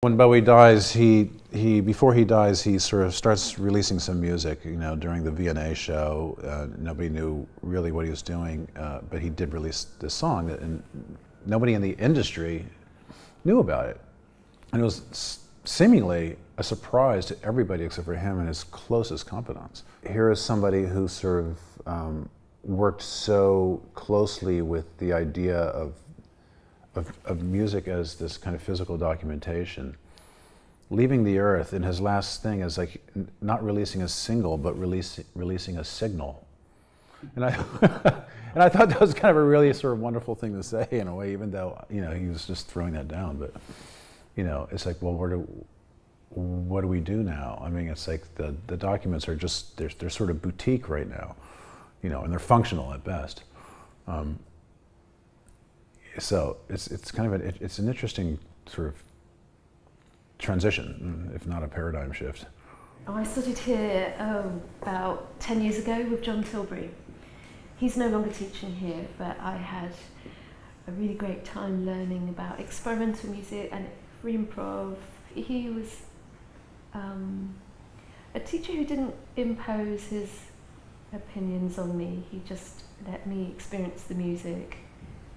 When Bowie dies, before he dies, he sort of starts releasing some music. You know, during the V&A show, nobody knew really what he was doing, but he did release this song, and nobody in the industry knew about it. And it was seemingly a surprise to everybody except for him and his closest confidants. Here is somebody who sort of worked so closely with the idea of music as this kind of physical documentation, leaving the earth, and his last thing is like not releasing a single, but releasing a signal. And I and I thought that was kind of a really sort of wonderful thing to say in a way, even though, you know, he was just throwing that down. But, you know, it's like, well, what do we do now? I mean, it's like the documents are just, they're sort of boutique right now, you know, and they're functional at best. So it's kind of it's an interesting sort of transition, if not a paradigm shift. I studied here about 10 years ago with John Tilbury. He's no longer teaching here, but I had a really great time learning about experimental music and free improv. He was a teacher who didn't impose his opinions on me. He just let me experience the music,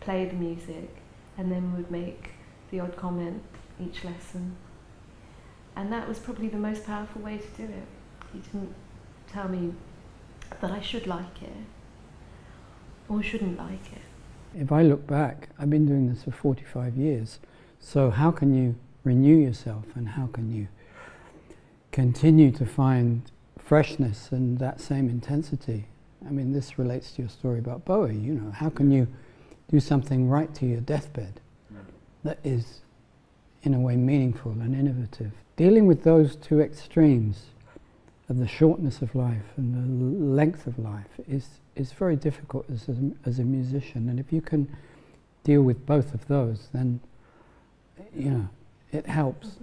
play the music, and then would make the odd comment each lesson. And that was probably the most powerful way to do it. He didn't tell me that I should like it or shouldn't like it. If I look back, I've been doing this for 45 years, so how can you renew yourself, and how can you continue to find freshness and that same intensity? I mean, this relates to your story about Bowie, you know, how can you do something right to your deathbed that is, in a way, meaningful and innovative? Dealing with those two extremes of the shortness of life and the length of life is very difficult as a musician. And if you can deal with both of those, then, you know, it helps.